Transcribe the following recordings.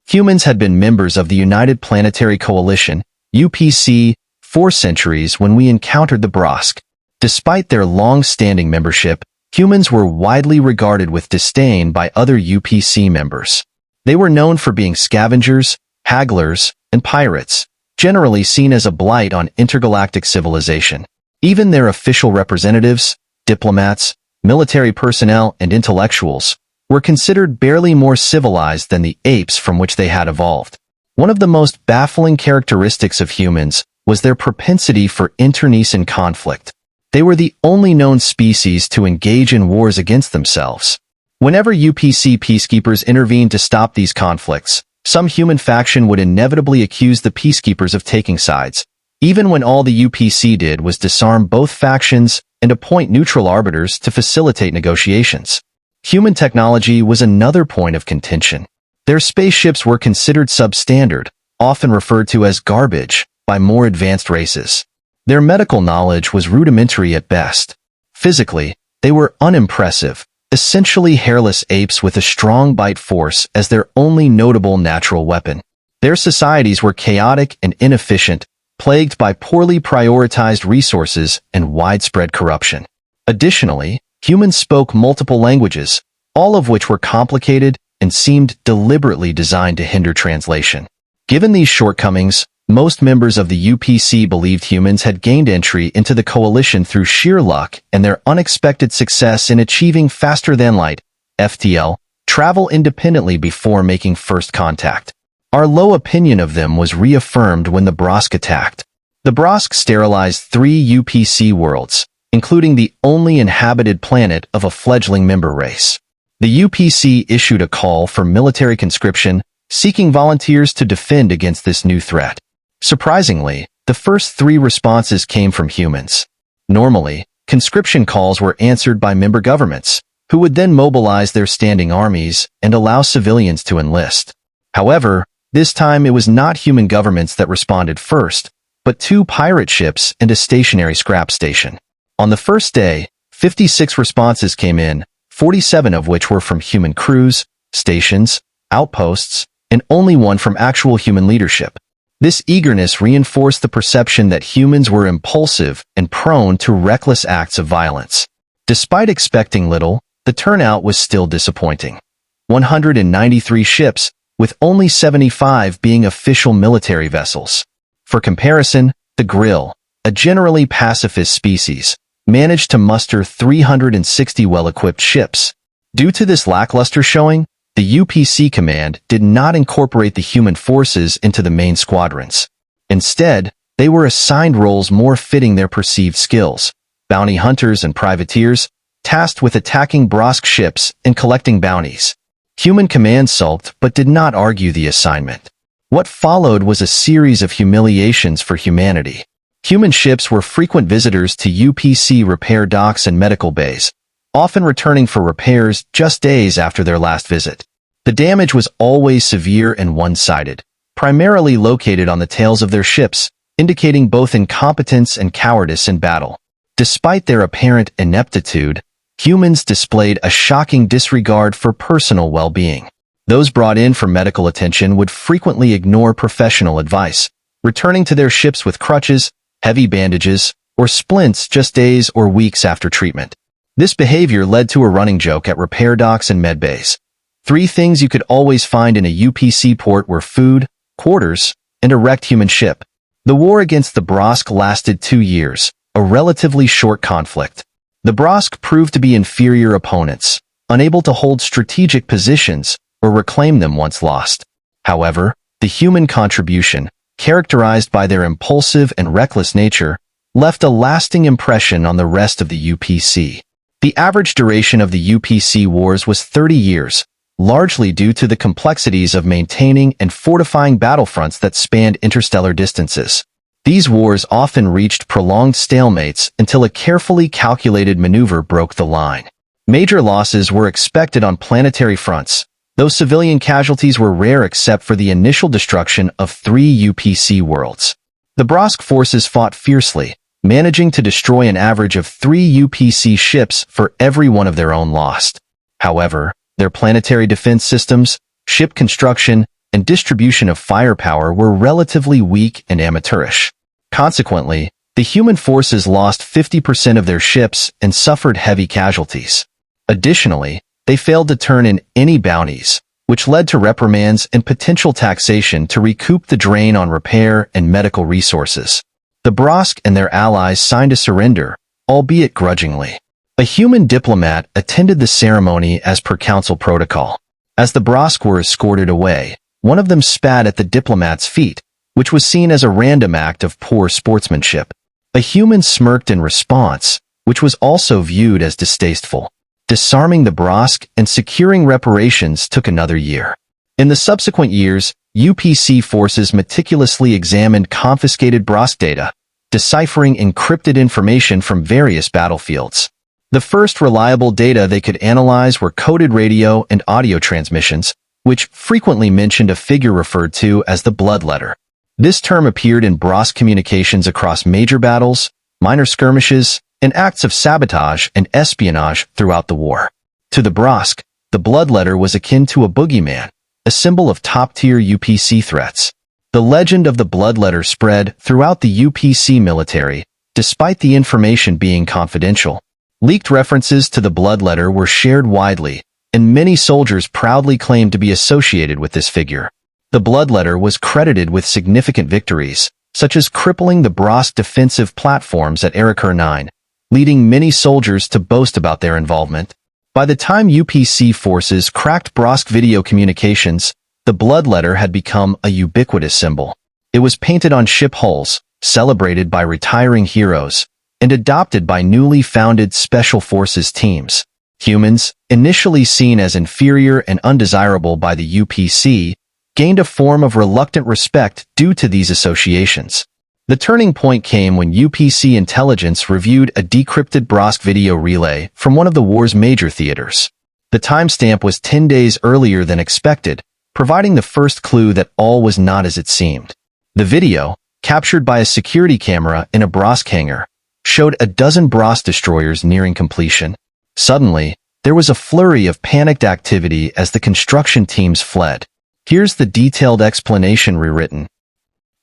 Humans had been members of the United Planetary Coalition, UPC, for centuries when we encountered the Brosque. Despite their long-standing membership, humans were widely regarded with disdain by other UPC members. They were known for being scavengers, hagglers, and pirates, generally seen as a blight on intergalactic civilization. Even their official representatives, diplomats, military personnel, and intellectuals were considered barely more civilized than the apes from which they had evolved. One of the most baffling characteristics of humans was their propensity for internecine conflict. They were the only known species to engage in wars against themselves. Whenever UPC peacekeepers intervened to stop these conflicts, some human faction would inevitably accuse the peacekeepers of taking sides, even when all the UPC did was disarm both factions and appoint neutral arbiters to facilitate negotiations. Human technology was another point of contention. Their spaceships were considered substandard, often referred to as garbage, by more advanced races. Their medical knowledge was rudimentary at best. Physically, they were unimpressive, essentially hairless apes with a strong bite force as their only notable natural weapon. Their societies were chaotic and inefficient, plagued by poorly prioritized resources and widespread corruption. Additionally, humans spoke multiple languages, all of which were complicated and seemed deliberately designed to hinder translation. Given these shortcomings, most members of the UPC believed humans had gained entry into the coalition through sheer luck and their unexpected success in achieving faster-than-light (FTL) travel independently before making first contact. Our low opinion of them was reaffirmed when the Brosque attacked. The Brosque sterilized 3 UPC worlds, including the only inhabited planet of a fledgling member race. The UPC issued a call for military conscription, seeking volunteers to defend against this new threat. Surprisingly, the first 3 responses came from humans. Normally, conscription calls were answered by member governments, who would then mobilize their standing armies and allow civilians to enlist. However, this time it was not human governments that responded first, but 2 pirate ships and a stationary scrap station. On the first day, 56 responses came in, 47 of which were from human crews, stations, outposts, and only 1 from actual human leadership. This eagerness reinforced the perception that humans were impulsive and prone to reckless acts of violence. Despite expecting little, the turnout was still disappointing. 193 ships, with only 75 being official military vessels. For comparison, the Grill, a generally pacifist species, managed to muster 360 well-equipped ships. Due to this lackluster showing, the UPC command did not incorporate the human forces into the main squadrons. Instead, they were assigned roles more fitting their perceived skills: bounty hunters and privateers, tasked with attacking Brosque ships and collecting bounties. Human command sulked but did not argue the assignment. What followed was a series of humiliations for humanity. Human ships were frequent visitors to UPC repair docks and medical bays, often returning for repairs just days after their last visit. The damage was always severe and one-sided, primarily located on the tails of their ships, indicating both incompetence and cowardice in battle. Despite their apparent ineptitude, humans displayed a shocking disregard for personal well-being. Those brought in for medical attention would frequently ignore professional advice, returning to their ships with crutches, heavy bandages, or splints just days or weeks after treatment. This behavior led to a running joke at repair docks and medbays. 3 things you could always find in a UPC port were food, quarters, and a wrecked human ship. The war against the Brosque lasted 2 years, a relatively short conflict. The Brosque proved to be inferior opponents, unable to hold strategic positions or reclaim them once lost. However, the human contribution, characterized by their impulsive and reckless nature, left a lasting impression on the rest of the UPC. The average duration of the UPC wars was 30 years, largely due to the complexities of maintaining and fortifying battlefronts that spanned interstellar distances. These wars often reached prolonged stalemates until a carefully calculated maneuver broke the line. Major losses were expected on planetary fronts, though civilian casualties were rare except for the initial destruction of 3 UPC worlds. The Brosque forces fought fiercely, managing to destroy an average of 3 UPC ships for every one of their own lost. However, their planetary defense systems, ship construction, and distribution of firepower were relatively weak and amateurish. Consequently, the human forces lost 50% of their ships and suffered heavy casualties. Additionally, they failed to turn in any bounties, which led to reprimands and potential taxation to recoup the drain on repair and medical resources. The Brosque and their allies signed a surrender, albeit grudgingly. A human diplomat attended the ceremony as per council protocol. As the Brosque were escorted away, one of them spat at the diplomat's feet, which was seen as a random act of poor sportsmanship. A human smirked in response, which was also viewed as distasteful. Disarming the Brosque and securing reparations took another year. In the subsequent years, UPC forces meticulously examined confiscated Brosque data, deciphering encrypted information from various battlefields. The first reliable data they could analyze were coded radio and audio transmissions, which frequently mentioned a figure referred to as the blood letter. This term appeared in Brosque communications across major battles, minor skirmishes, and acts of sabotage and espionage throughout the war. To the Brosque, the blood letter was akin to a boogeyman, a symbol of top-tier UPC threats. The legend of the blood letter spread throughout the UPC military, despite the information being confidential. Leaked references to the blood letter were shared widely, and many soldiers proudly claimed to be associated with this figure. The blood letter was credited with significant victories, such as crippling the Brosque defensive platforms at Ericourt 9, leading many soldiers to boast about their involvement. By the time UPC forces cracked Brosque video communications, the blood letter had become a ubiquitous symbol. It was painted on ship hulls, celebrated by retiring heroes, and adopted by newly founded Special Forces teams. Humans, initially seen as inferior and undesirable by the UPC, gained a form of reluctant respect due to these associations. The turning point came when UPC intelligence reviewed a decrypted Brosque video relay from one of the war's major theaters. The timestamp was 10 days earlier than expected, providing the first clue that all was not as it seemed. The video, captured by a security camera in a Brosque hangar, showed a dozen Brosque destroyers nearing completion. Suddenly, there was a flurry of panicked activity as the construction teams fled. Here's the detailed explanation rewritten.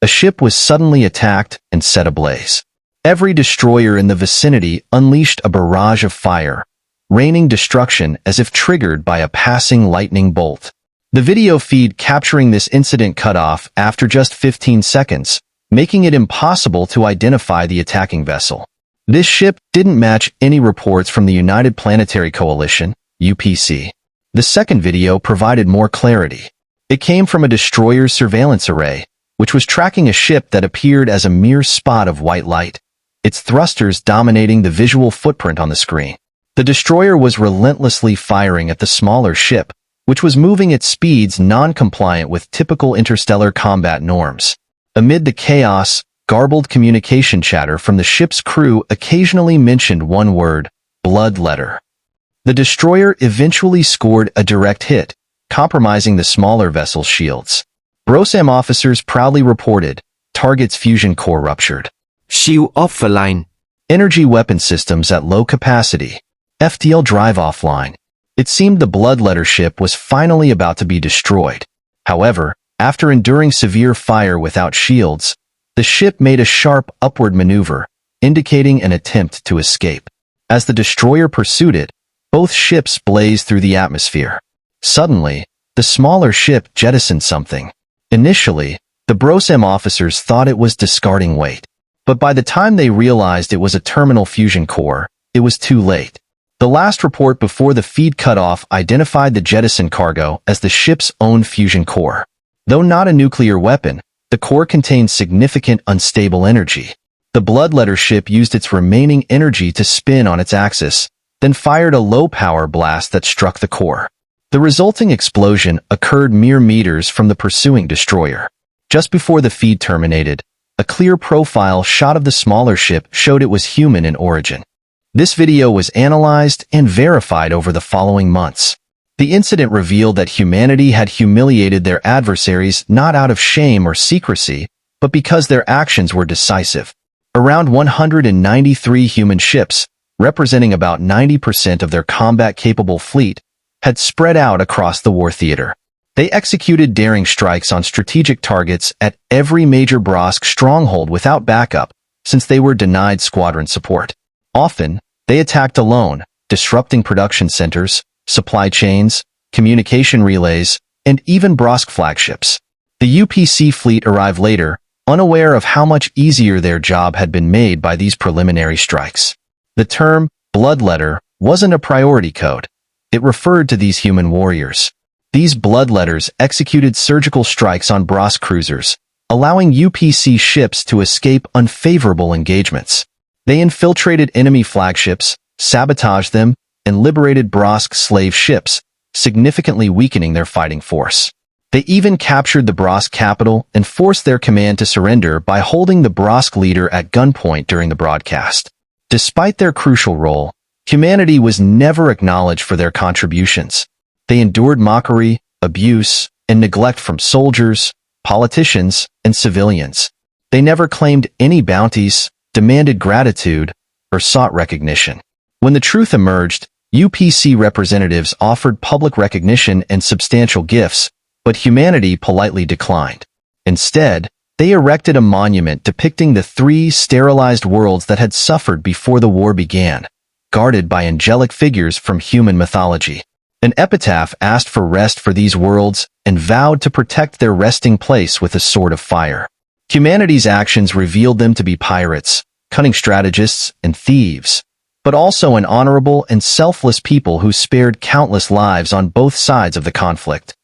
A ship was suddenly attacked and set ablaze. Every destroyer in the vicinity unleashed a barrage of fire, raining destruction as if triggered by a passing lightning bolt. The video feed capturing this incident cut off after just 15 seconds, making it impossible to identify the attacking vessel. This ship didn't match any reports from the United Planetary Coalition, UPC. The second video provided more clarity. It came from a destroyer's surveillance array, which was tracking a ship that appeared as a mere spot of white light, its thrusters dominating the visual footprint on the screen. The destroyer was relentlessly firing at the smaller ship, which was moving at speeds non-compliant with typical interstellar combat norms. Amid the chaos, garbled communication chatter from the ship's crew occasionally mentioned one word: blood letter. The destroyer eventually scored a direct hit, compromising the smaller vessel's shields. Brosque officers proudly reported, target's fusion core ruptured. Shield offline. Energy weapon systems at low capacity. FTL drive offline. It seemed the blood letter ship was finally about to be destroyed. However, after enduring severe fire without shields, the ship made a sharp upward maneuver, indicating an attempt to escape. As the destroyer pursued it, both ships blazed through the atmosphere. Suddenly, the smaller ship jettisoned something. Initially, the Brosque officers thought it was discarding weight. But by the time they realized it was a terminal fusion core, it was too late. The last report before the feed cutoff identified the jettisoned cargo as the ship's own fusion core. Though not a nuclear weapon, the core contained significant unstable energy. The bloodletter ship used its remaining energy to spin on its axis, then fired a low-power blast that struck the core. The resulting explosion occurred mere meters from the pursuing destroyer. Just before the feed terminated, a clear profile shot of the smaller ship showed it was human in origin. This video was analyzed and verified over the following months. The incident revealed that humanity had humiliated their adversaries not out of shame or secrecy, but because their actions were decisive. Around 193 human ships, representing about 90% of their combat-capable fleet, had spread out across the war theater. They executed daring strikes on strategic targets at every major Brosque stronghold without backup, since they were denied squadron support. Often, they attacked alone, disrupting production centers, supply chains, communication relays, and even Brosque flagships. The UPC fleet arrived later, unaware of how much easier their job had been made by these preliminary strikes. The term bloodletter wasn't a priority code. It referred to these human warriors. These bloodletters executed surgical strikes on Brosque cruisers, allowing UPC ships to escape unfavorable engagements. They infiltrated enemy flagships, sabotaged them, and liberated Brosque slave ships, significantly weakening their fighting force. They even captured the Brosque capital and forced their command to surrender by holding the Brosque leader at gunpoint during the broadcast. Despite their crucial role, humanity was never acknowledged for their contributions. They endured mockery, abuse, and neglect from soldiers, politicians, and civilians. They never claimed any bounties, demanded gratitude, or sought recognition. When the truth emerged, UPC representatives offered public recognition and substantial gifts, but humanity politely declined. Instead, they erected a monument depicting the 3 sterilized worlds that had suffered before the war began, guarded by angelic figures from human mythology. An epitaph asked for rest for these worlds and vowed to protect their resting place with a sword of fire. Humanity's actions revealed them to be pirates, cunning strategists, and thieves, but also an honorable and selfless people who spared countless lives on both sides of the conflict.